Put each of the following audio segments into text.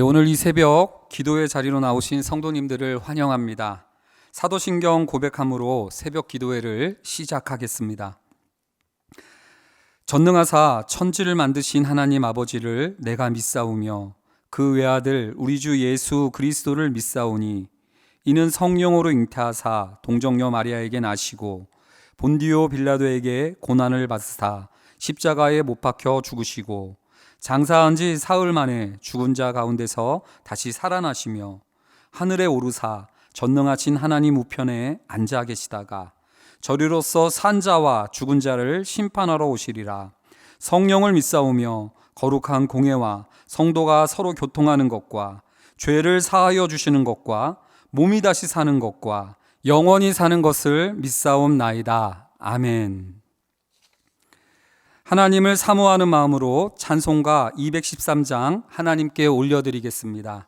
오늘 이 새벽 기도의 자리로 나오신 성도님들을 환영합니다. 사도신경 고백함으로 새벽 기도회를 시작하겠습니다. 전능하사 천지를 만드신 하나님 아버지를 내가 믿사오며 그 외아들 우리 주 예수 그리스도를 믿사오니 이는 성령으로 잉태하사 동정녀 마리아에게 나시고 본디오 빌라도에게 고난을 받으사 십자가에 못 박혀 죽으시고 장사한 지 사흘 만에 죽은 자 가운데서 다시 살아나시며 하늘에 오르사 전능하신 하나님 우편에 앉아 계시다가 저리로서 산 자와 죽은 자를 심판하러 오시리라. 성령을 믿사오며 거룩한 공회와 성도가 서로 교통하는 것과 죄를 사하여 주시는 것과 몸이 다시 사는 것과 영원히 사는 것을 믿사옵나이다. 아멘. 하나님을 사모하는 마음으로 찬송가 213장 하나님께 올려드리겠습니다.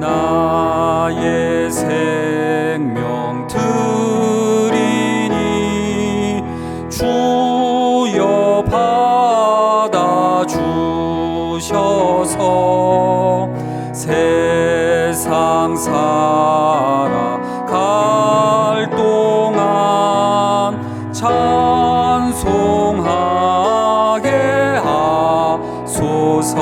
나의 생명 드리니 주여 받아주셔서 세상 살아갈 동안 찬송하게 하소서.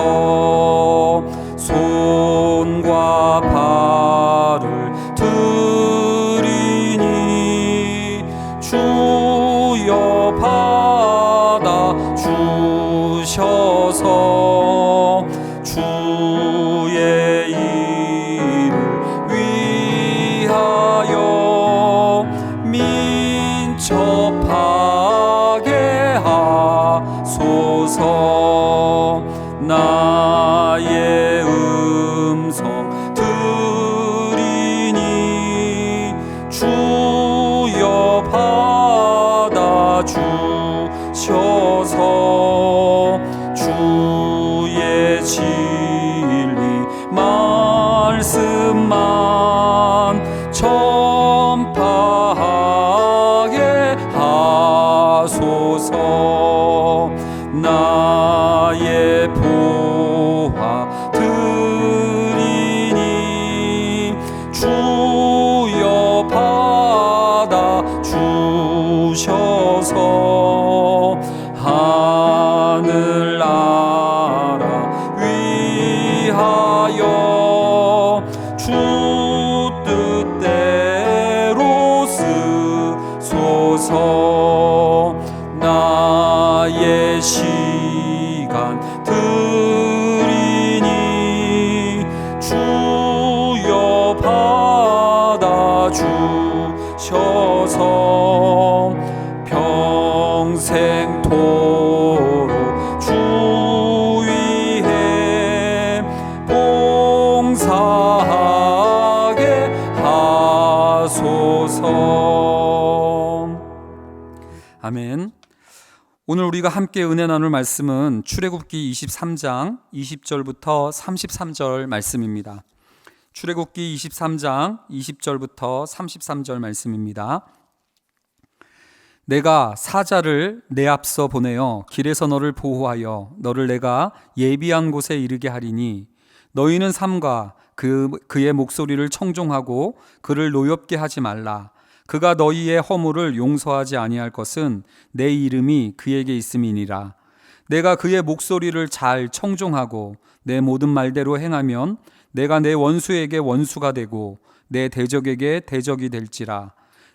손과 발을 드리니 주여 받아주셔서 주의 일을 위하여 민첩하게 하소서. 나의 음성 드리니 주여 받아주셔서 주의 진리 말씀만 전파하게 하소서. 나의 보화 드리니 주여 받아주셔서 하늘나라 위하여 주 뜻대로 쓰소서. 나의 시간 드리니 주여 받아주셔서 평생토록 주 위에 봉사하게 하소서. 아멘. 오늘 우리가 함께 은혜 나눌 말씀은 출애굽기 23장 20절부터 33절 말씀입니다. 출애굽기 23장 20절부터 33절 말씀입니다. 내가 사자를 내 앞서 보내어 길에서 너를 보호하여 너를 내가 예비한 곳에 이르게 하리니 너희는 삼가 그의 목소리를 청종하고 그를 노엽게 하지 말라. 그가 너희의 허물을 용서하지 아니할 것은 내 이름이 그에게 있음이니라. 내가 그의 목소리를 잘 청종하고 내 모든 말대로 행하면 내가 내 원수에게 원수가 되고 내 대적에게 대적이 될지라.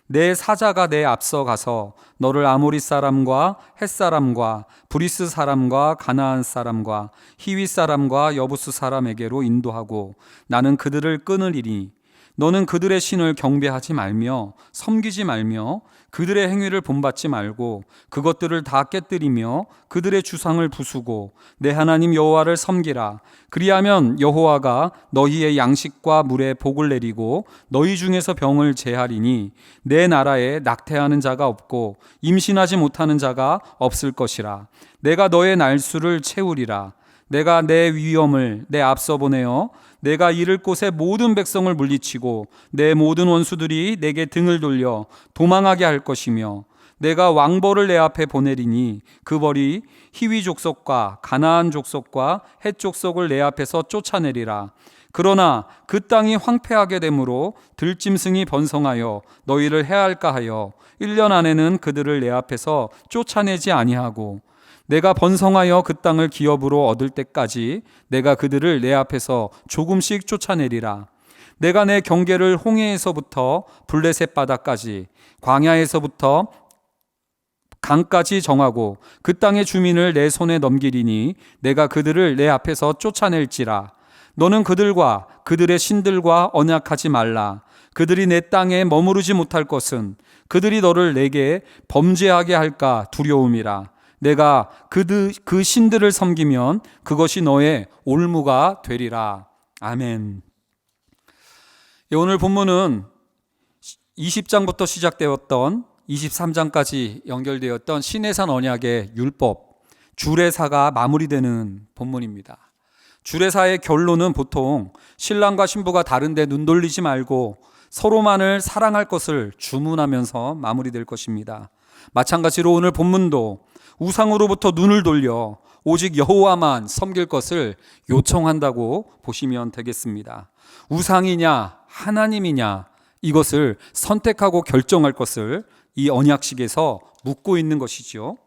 내 사자가 내 앞서 가서 너를 아모리 사람과 헷 사람과 브리스 사람과 가나안 사람과 히위 사람과 여부스 사람에게로 인도하고 나는 그들을 끊으리니 너는 그들의 신을 경배하지 말며 섬기지 말며 그들의 행위를 본받지 말고 그것들을 다 깨뜨리며 그들의 주상을 부수고 내 하나님 여호와를 섬기라. 그리하면 여호와가 너희의 양식과 물에 복을 내리고 너희 중에서 병을 제하리니 내 나라에 낙태하는 자가 없고 임신하지 못하는 자가 없을 것이라. 내가 너의 날수를 채우리라. 내가 내 위엄을 내 앞서 보내어 내가 이를 곳에 모든 백성을 물리치고 내 모든 원수들이 내게 등을 돌려 도망하게 할 것이며 내가 왕벌을 내 앞에 보내리니 그 벌이 히위 족속과 가나안 족속과 헷 족속을 내 앞에서 쫓아내리라. 그러나 그 땅이 황폐하게 되므로 들짐승이 번성하여 너희를 해할까 하여 1년 안에는 그들을 내 앞에서 쫓아내지 아니하고 내가 번성하여 그 땅을 기업으로 얻을 때까지 내가 그들을 내 앞에서 조금씩 쫓아내리라. 내가 내 경계를 홍해에서부터 블레셋 바다까지 광야에서부터 강까지 정하고 그 땅의 주민을 내 손에 넘기리니 내가 그들을 내 앞에서 쫓아낼지라. 너는 그들과 그들의 신들과 언약하지 말라. 그들이 내 땅에 머무르지 못할 것은 그들이 너를 내게 범죄하게 할까 두려움이라. 내가 그 신들을 섬기면 그것이 너의 올무가 되리라. 아멘. 오늘 본문은 20장부터 시작되었던 23장까지 연결되었던 시내산 언약의 율법, 주례사가 마무리되는 본문입니다. 주례사의 결론은 보통 신랑과 신부가 다른데 눈 돌리지 말고 서로만을 사랑할 것을 주문하면서 마무리될 것입니다. 마찬가지로 오늘 본문도 우상으로부터 눈을 돌려 오직 여호와만 섬길 것을 요청한다고 보시면 되겠습니다. 우상이냐 하나님이냐 이것을 선택하고 결정할 것을 이 언약식에서 묻고 있는 것이죠.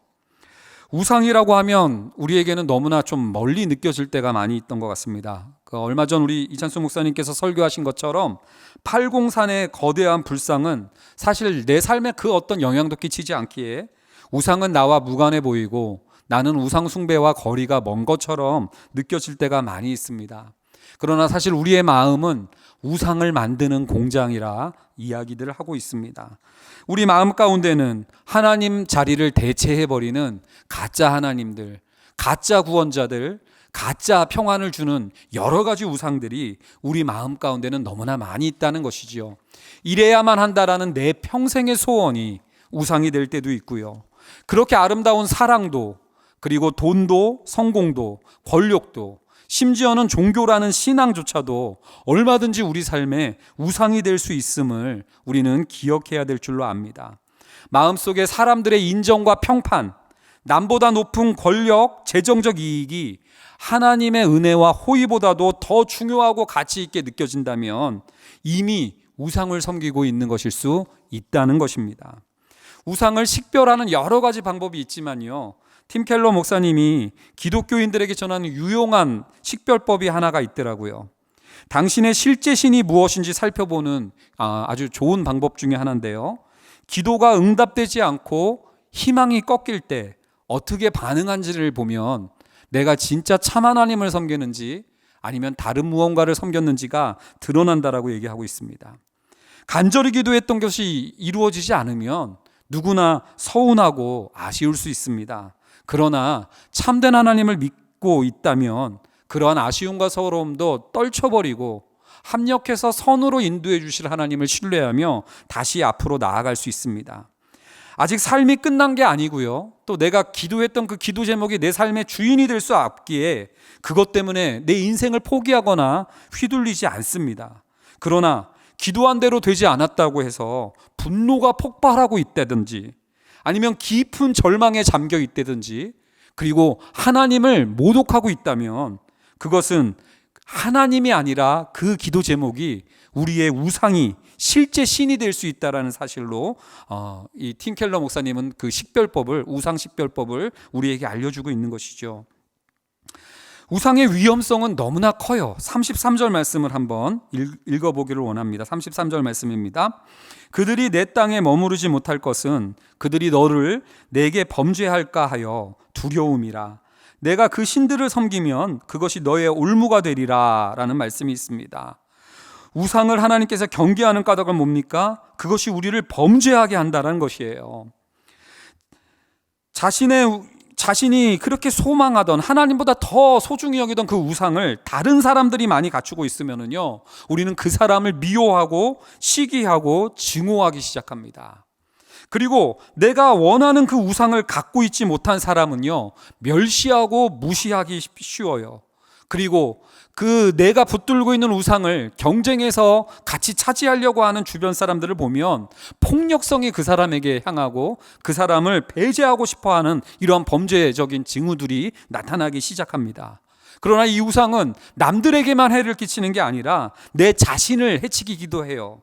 우상이라고 하면 우리에게는 너무나 좀 멀리 느껴질 때가 많이 있던 것 같습니다. 얼마 전 우리 이찬수 목사님께서 설교하신 것처럼 팔공산의 거대한 불상은 사실 내 삶에 그 어떤 영향도 끼치지 않기에 우상은 나와 무관해 보이고 나는 우상 숭배와 거리가 먼 것처럼 느껴질 때가 많이 있습니다. 그러나 사실 우리의 마음은 우상을 만드는 공장이라 이야기들을 하고 있습니다. 우리 마음 가운데는 하나님 자리를 대체해버리는 가짜 하나님들, 가짜 구원자들, 가짜 평안을 주는 여러 가지 우상들이 우리 마음 가운데는 너무나 많이 있다는 것이지요. 이래야만 한다라는 내 평생의 소원이 우상이 될 때도 있고요. 그렇게 아름다운 사랑도, 그리고 돈도, 성공도, 권력도, 심지어는 종교라는 신앙조차도 얼마든지 우리 삶에 우상이 될 수 있음을 우리는 기억해야 될 줄로 압니다. 마음속에 사람들의 인정과 평판, 남보다 높은 권력, 재정적 이익이 하나님의 은혜와 호의보다도 더 중요하고 가치 있게 느껴진다면 이미 우상을 섬기고 있는 것일 수 있다는 것입니다. 우상을 식별하는 여러 가지 방법이 있지만요, 팀 켈러 목사님이 기독교인들에게 전하는 유용한 식별법이 하나가 있더라고요. 당신의 실제 신이 무엇인지 살펴보는 아주 좋은 방법 중에 하나인데요, 기도가 응답되지 않고 희망이 꺾일 때 어떻게 반응한지를 보면 내가 진짜 참 하나님을 섬기는지 아니면 다른 무언가를 섬겼는지가 드러난다라고 얘기하고 있습니다. 간절히 기도했던 것이 이루어지지 않으면 누구나 서운하고 아쉬울 수 있습니다. 그러나 참된 하나님을 믿고 있다면 그러한 아쉬움과 서러움도 떨쳐버리고 합력해서 선으로 인도해 주실 하나님을 신뢰하며 다시 앞으로 나아갈 수 있습니다. 아직 삶이 끝난 게 아니고요, 또 내가 기도했던 그 기도 제목이 내 삶의 주인이 될 수 없기에 그것 때문에 내 인생을 포기하거나 휘둘리지 않습니다. 그러나 기도한 대로 되지 않았다고 해서 분노가 폭발하고 있다든지 아니면 깊은 절망에 잠겨 있다든지 그리고 하나님을 모독하고 있다면 그것은 하나님이 아니라 그 기도 제목이 우리의 우상이 실제 신이 될 수 있다는 사실로 이 팀 켈러 목사님은 그 식별법을, 우상 식별법을 우리에게 알려주고 있는 것이죠. 우상의 위험성은 너무나 커요. 33절 말씀을 한번 읽어보기를 원합니다. 33절 말씀입니다. 그들이 내 땅에 머무르지 못할 것은 그들이 너를 내게 범죄할까 하여 두려움이라. 내가 그 신들을 섬기면 그것이 너의 올무가 되리라 라는 말씀이 있습니다. 우상을 하나님께서 경계하는 까닭은 뭡니까? 그것이 우리를 범죄하게 한다는 것이에요. 자신이 그렇게 소망하던 하나님보다 더 소중히 여기던 그 우상을 다른 사람들이 많이 갖추고 있으면은요, 우리는 그 사람을 미워하고 시기하고 증오하기 시작합니다. 그리고 내가 원하는 그 우상을 갖고 있지 못한 사람은요, 멸시하고 무시하기 쉬워요. 그리고 그 내가 붙들고 있는 우상을 경쟁해서 같이 차지하려고 하는 주변 사람들을 보면 폭력성이 그 사람에게 향하고 그 사람을 배제하고 싶어하는 이러한 범죄적인 징후들이 나타나기 시작합니다. 그러나 이 우상은 남들에게만 해를 끼치는 게 아니라 내 자신을 해치기도 해요.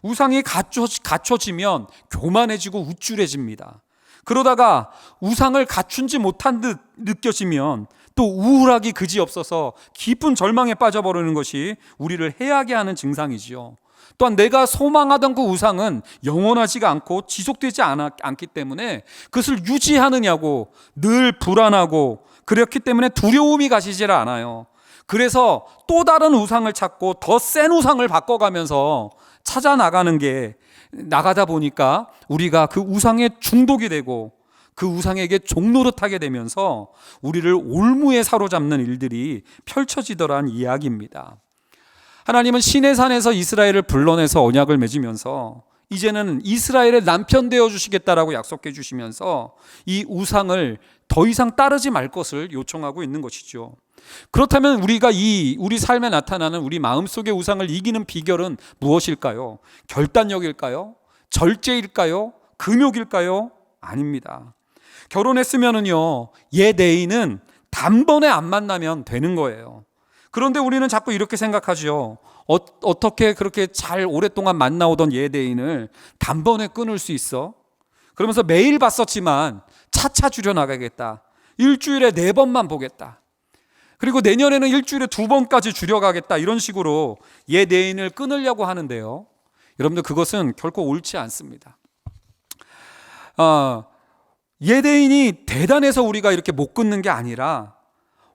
우상이 갖춰지면 교만해지고 우쭐해집니다. 그러다가 우상을 갖춘지 못한 듯 느껴지면 또 우울하기 그지없어서 깊은 절망에 빠져버리는 것이 우리를 해하게 하는 증상이지요. 또한 내가 소망하던 그 우상은 영원하지가 않고 지속되지 않기 때문에 그것을 유지하느냐고 늘 불안하고, 그렇기 때문에 두려움이 가시질 않아요. 그래서 또 다른 우상을 찾고 더 센 우상을 바꿔가면서 찾아 나가다 보니까 우리가 그 우상에 중독이 되고 그 우상에게 종노릇하게 되면서 우리를 올무에 사로잡는 일들이 펼쳐지더란 이야기입니다. 하나님은 시내산에서 이스라엘을 불러내서 언약을 맺으면서 이제는 이스라엘의 남편 되어 주시겠다라고 약속해 주시면서 이 우상을 더 이상 따르지 말 것을 요청하고 있는 것이죠. 그렇다면 우리가 우리 삶에 나타나는 우리 마음속의 우상을 이기는 비결은 무엇일까요? 결단력일까요? 절제일까요? 금욕일까요? 아닙니다. 결혼했으면은요, 옛 애인은 단번에 안 만나면 되는 거예요. 그런데 우리는 자꾸 이렇게 생각하죠. 어떻게 그렇게 잘 오랫동안 만나오던 옛 애인을 단번에 끊을 수 있어? 그러면서 매일 봤었지만 차차 줄여나가겠다. 일주일에 4번만 보겠다. 그리고 내년에는 일주일에 2번까지 줄여가겠다. 이런 식으로 옛 애인을 끊으려고 하는데요. 여러분들, 그것은 결코 옳지 않습니다. 옛 애인이 대단해서 우리가 이렇게 못 끊는 게 아니라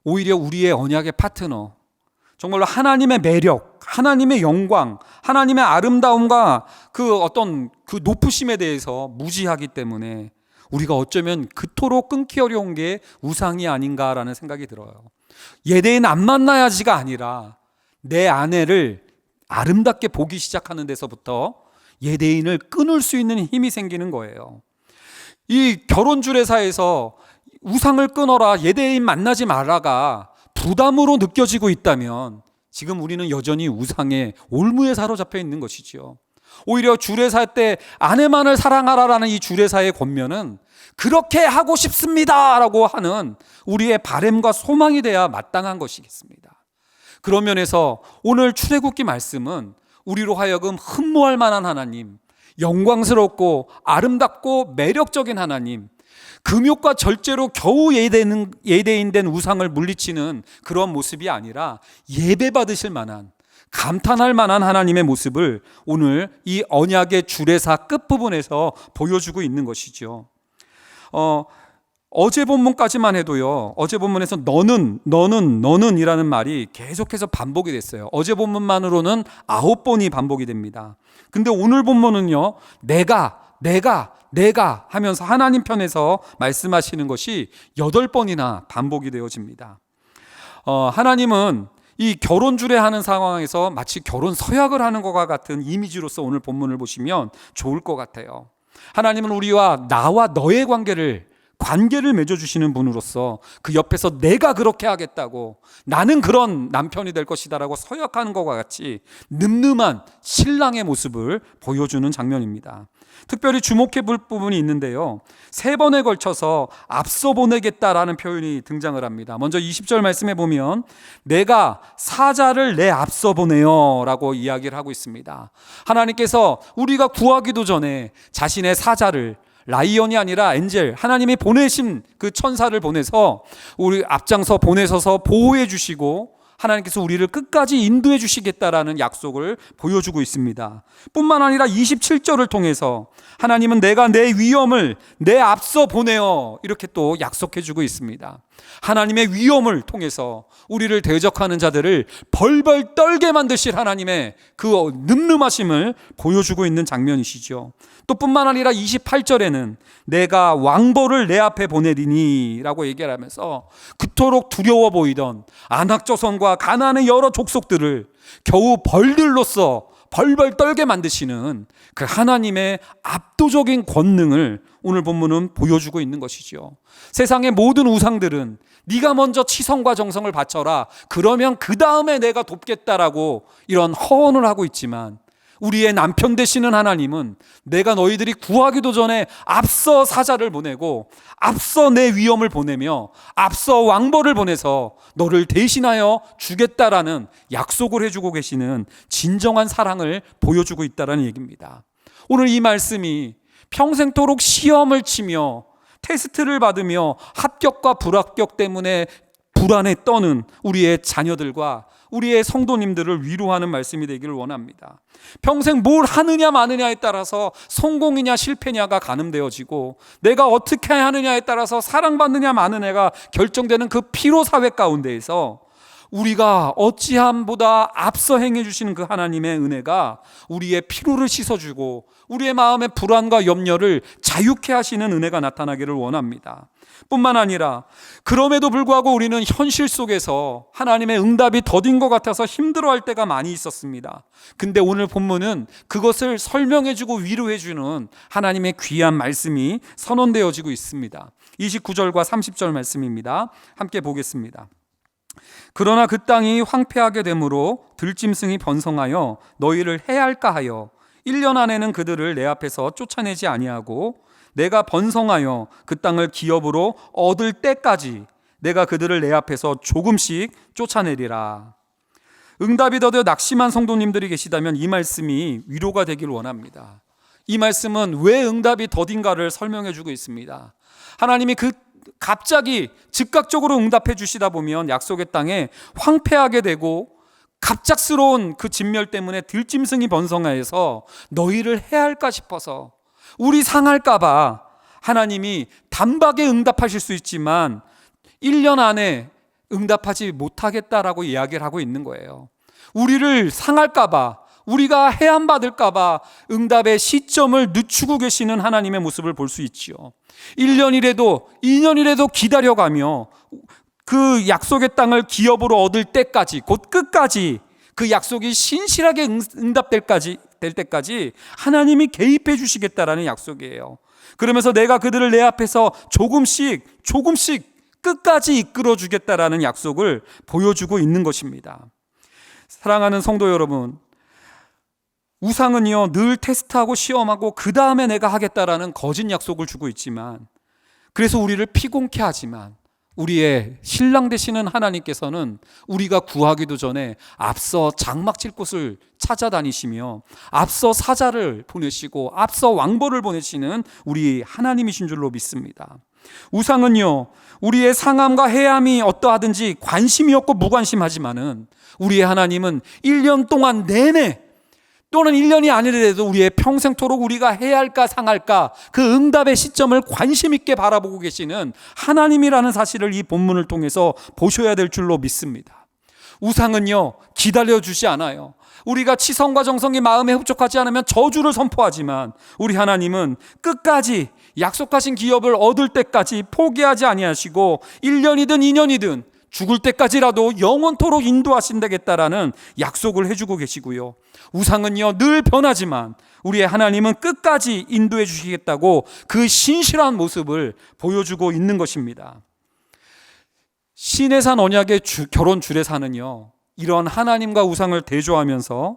오히려 우리의 언약의 파트너, 정말로 하나님의 매력, 하나님의 영광, 하나님의 아름다움과 그 어떤 그 높으심에 대해서 무지하기 때문에 우리가 어쩌면 그토록 끊기 어려운 게 우상이 아닌가라는 생각이 들어요. 옛 애인 안 만나야지가 아니라 내 아내를 아름답게 보기 시작하는 데서부터 옛 애인을 끊을 수 있는 힘이 생기는 거예요. 이 결혼주례사에서 우상을 끊어라, 옛 애인 만나지 말라가 부담으로 느껴지고 있다면 지금 우리는 여전히 우상의 올무에 사로잡혀 있는 것이지요. 오히려 주례사 때 아내만을 사랑하라라는 이 주례사의 권면은 그렇게 하고 싶습니다라고 하는 우리의 바램과 소망이 돼야 마땅한 것이겠습니다. 그런 면에서 오늘 출애굽기 말씀은 우리로 하여금 흠모할 만한 하나님, 영광스럽고 아름답고 매력적인 하나님, 금욕과 절제로 겨우 예대인된 우상을 물리치는 그런 모습이 아니라 예배받으실 만한, 감탄할 만한 하나님의 모습을 오늘 이 언약의 주례사 끝부분에서 보여주고 있는 것이죠. 어제 본문까지만 해도요, 어제 본문에서 너는 이라는 말이 계속해서 반복이 됐어요. 어제 본문만으로는 9번이 반복이 됩니다. 근데 오늘 본문은요, 내가 하면서 하나님 편에서 말씀하시는 것이 8번이나 반복이 되어집니다. 하나님은 이 결혼 주례하는 상황에서 마치 결혼 서약을 하는 것과 같은 이미지로서 오늘 본문을 보시면 좋을 것 같아요. 하나님은 우리와 나와 너의 관계를 맺어주시는 분으로서 그 옆에서 내가 그렇게 하겠다고, 나는 그런 남편이 될 것이다라고 서약하는 것과 같이 늠름한 신랑의 모습을 보여주는 장면입니다. 특별히 주목해 볼 부분이 있는데요, 3번에 걸쳐서 앞서 보내겠다라는 표현이 등장을 합니다. 먼저 20절 말씀에 보면 내가 사자를 내 앞서 보내요 라고 이야기를 하고 있습니다. 하나님께서 우리가 구하기도 전에 자신의 사자를, 라이언이 아니라 엔젤, 하나님이 보내신 그 천사를 보내서 우리 앞장서 보내셔서 보호해 주시고 하나님께서 우리를 끝까지 인도해 주시겠다라는 약속을 보여주고 있습니다. 뿐만 아니라 27절을 통해서 하나님은 내가 내 위엄을 내 앞서 보내어 이렇게 또 약속해 주고 있습니다. 하나님의 위엄을 통해서 우리를 대적하는 자들을 벌벌 떨게 만드실 하나님의 그 늠름하심을 보여주고 있는 장면이시죠. 또 뿐만 아니라 28절에는 내가 왕보를 내 앞에 보내리니 라고 얘기를 하면서 그토록 두려워 보이던 안악조선과 가나안의 여러 족속들을 겨우 벌들로서 벌벌 떨게 만드시는 그 하나님의 압도적인 권능을 오늘 본문은 보여주고 있는 것이죠. 세상의 모든 우상들은 네가 먼저 치성과 정성을 바쳐라, 그러면 그 다음에 내가 돕겠다라고 이런 허언을 하고 있지만, 우리의 남편 되시는 하나님은 내가 너희들이 구하기도 전에 앞서 사자를 보내고 앞서 내 위엄을 보내며 앞서 왕벌을 보내서 너를 대신하여 주겠다라는 약속을 해주고 계시는 진정한 사랑을 보여주고 있다라는 얘기입니다. 오늘 이 말씀이 평생토록 시험을 치며 테스트를 받으며 합격과 불합격 때문에 불안에 떠는 우리의 자녀들과 우리의 성도님들을 위로하는 말씀이 되기를 원합니다. 평생 뭘 하느냐 마느냐에 따라서 성공이냐 실패냐가 가늠되어지고, 내가 어떻게 하느냐에 따라서 사랑받느냐 마느냐가 결정되는 그 피로사회 가운데에서 우리가 어찌함보다 앞서 행해 주시는 그 하나님의 은혜가 우리의 피로를 씻어주고 우리의 마음의 불안과 염려를 자유케 하시는 은혜가 나타나기를 원합니다. 뿐만 아니라 그럼에도 불구하고 우리는 현실 속에서 하나님의 응답이 더딘 것 같아서 힘들어할 때가 많이 있었습니다. 근데 오늘 본문은 그것을 설명해주고 위로해주는 하나님의 귀한 말씀이 선언되어지고 있습니다. 29절과 30절 말씀입니다. 함께 보겠습니다. 그러나 그 땅이 황폐하게 되므로 들짐승이 번성하여 너희를 해할까 하여 1년 안에는 그들을 내 앞에서 쫓아내지 아니하고, 내가 번성하여 그 땅을 기업으로 얻을 때까지 내가 그들을 내 앞에서 조금씩 쫓아내리라. 응답이 더뎌 낙심한 성도님들이 계시다면 이 말씀이 위로가 되길 원합니다. 이 말씀은 왜 응답이 더딘가를 설명해 주고 있습니다. 하나님이 갑자기 즉각적으로 응답해 주시다 보면 약속의 땅에 황폐하게 되고 갑작스러운 그 진멸 때문에 들짐승이 번성하여서 너희를 해할까 싶어서, 우리 상할까 봐 하나님이 단박에 응답하실 수 있지만 1년 안에 응답하지 못하겠다라고 이야기를 하고 있는 거예요. 우리를 상할까 봐, 우리가 해함받을까 봐 응답의 시점을 늦추고 계시는 하나님의 모습을 볼 수 있지요. 1년이라도 2년이라도 기다려가며 그 약속의 땅을 기업으로 얻을 때까지, 곧 끝까지 그 약속이 신실하게 응답될 때까지 하나님이 개입해 주시겠다라는 약속이에요. 그러면서 내가 그들을 내 앞에서 조금씩 끝까지 이끌어 주겠다라는 약속을 보여주고 있는 것입니다. 사랑하는 성도 여러분, 우상은요 늘 테스트하고 시험하고 그 다음에 내가 하겠다라는 거짓 약속을 주고 있지만, 그래서 우리를 피곤케 하지만 우리의 신랑 되시는 하나님께서는 우리가 구하기도 전에 앞서 장막 칠 곳을 찾아다니시며 앞서 사자를 보내시고 앞서 왕벌을 보내시는 우리 하나님이신 줄로 믿습니다. 우상은요 우리의 상함과 해함이 어떠하든지 관심이 없고 무관심하지만은 우리의 하나님은 1년 동안 내내, 또는 1년이 아니더라도 우리의 평생토록 우리가 해야 할까 상할까 그 응답의 시점을 관심 있게 바라보고 계시는 하나님이라는 사실을 이 본문을 통해서 보셔야 될 줄로 믿습니다. 우상은요 기다려주지 않아요. 우리가 치성과 정성이 마음에 흡족하지 않으면 저주를 선포하지만 우리 하나님은 끝까지 약속하신 기업을 얻을 때까지 포기하지 아니하시고 1년이든 2년이든 죽을 때까지라도 영원토록 인도하신다겠다라는 약속을 해주고 계시고요. 우상은요 늘 변하지만 우리의 하나님은 끝까지 인도해 주시겠다고 그 신실한 모습을 보여주고 있는 것입니다. 시내산 언약의 결혼 주례사는요 이런 하나님과 우상을 대조하면서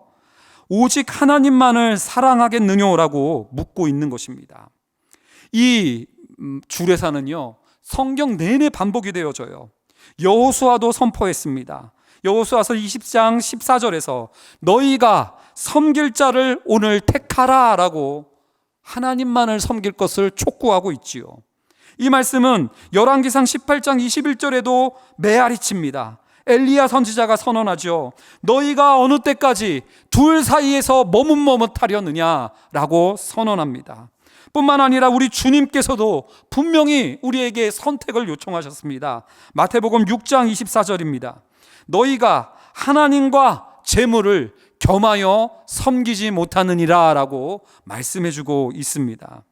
오직 하나님만을 사랑하겠느냐라고 묻고 있는 것입니다. 이 주례사는요 성경 내내 반복이 되어져요. 여호수아도 선포했습니다. 여호수아서 20장 14절에서 너희가 섬길 자를 오늘 택하라 라고 하나님만을 섬길 것을 촉구하고 있지요. 이 말씀은 열왕기상 18장 21절에도 메아리칩니다. 엘리야 선지자가 선언하죠. 너희가 어느 때까지 둘 사이에서 머뭇머뭇하려느냐라고 선언합니다. 뿐만 아니라 우리 주님께서도 분명히 우리에게 선택을 요청하셨습니다. 마태복음 6장 24절입니다. 너희가 하나님과 재물을 겸하여 섬기지 못하느니라 라고 말씀해주고 있습니다.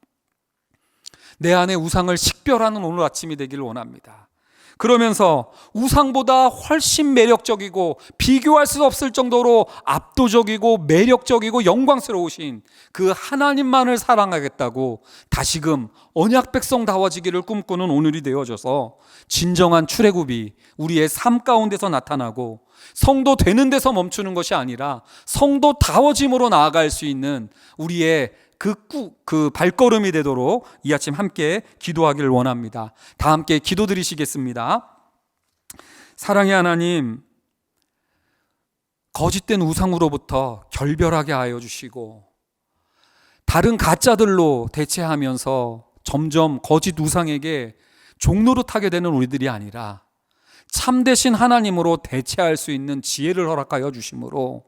내 안에 우상을 식별하는 오늘 아침이 되기를 원합니다. 그러면서 우상보다 훨씬 매력적이고 비교할 수 없을 정도로 압도적이고 매력적이고 영광스러우신 그 하나님만을 사랑하겠다고 다시금 언약 백성다워지기를 꿈꾸는 오늘이 되어져서 진정한 출애굽이 우리의 삶 가운데서 나타나고 성도 되는 데서 멈추는 것이 아니라 성도다워짐으로 나아갈 수 있는 우리의 그 발걸음이 되도록 이 아침 함께 기도하기를 원합니다. 다 함께 기도드리시겠습니다. 사랑의 하나님, 거짓된 우상으로부터 결별하게 하여 주시고 다른 가짜들로 대체하면서 점점 거짓 우상에게 종노릇하게 되는 우리들이 아니라 참되신 하나님으로 대체할 수 있는 지혜를 허락하여 주심으로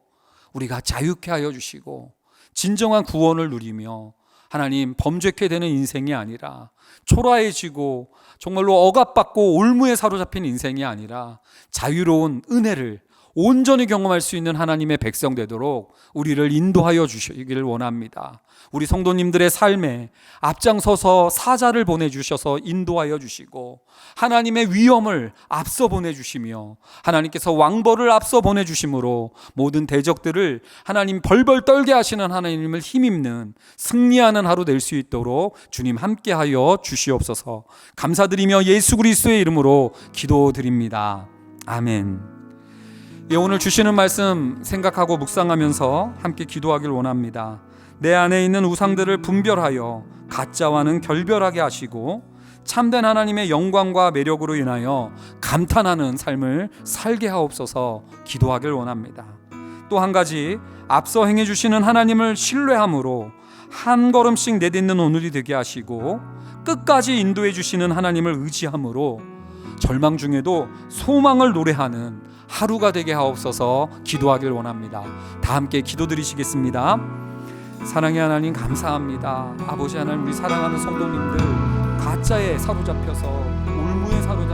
우리가 자유케 하여 주시고 진정한 구원을 누리며 하나님 범죄케 되는 인생이 아니라 초라해지고 정말로 억압받고 올무에 사로잡힌 인생이 아니라 자유로운 은혜를 온전히 경험할 수 있는 하나님의 백성 되도록 우리를 인도하여 주시기를 원합니다. 우리 성도님들의 삶에 앞장서서 사자를 보내주셔서 인도하여 주시고 하나님의 위엄을 앞서 보내주시며 하나님께서 왕벌을 앞서 보내주심으로 모든 대적들을 하나님 벌벌 떨게 하시는 하나님을 힘입는 승리하는 하루 될 수 있도록 주님 함께하여 주시옵소서. 감사드리며 예수 그리스도의 이름으로 기도드립니다. 아멘. 예, 오늘 주시는 말씀 생각하고 묵상하면서 함께 기도하길 원합니다. 내 안에 있는 우상들을 분별하여 가짜와는 결별하게 하시고 참된 하나님의 영광과 매력으로 인하여 감탄하는 삶을 살게 하옵소서 기도하길 원합니다. 또 한 가지, 앞서 행해 주시는 하나님을 신뢰함으로 한 걸음씩 내딛는 오늘이 되게 하시고 끝까지 인도해 주시는 하나님을 의지함으로 절망 중에도 소망을 노래하는 하루가 되게 하옵소서 기도하길 원합니다. 다 함께 기도드리시겠습니다. 사랑의 하나님 감사합니다. 아버지 하나님, 우리 사랑하는 성도님들 가짜에 사로잡혀서 올무에 사로잡혀서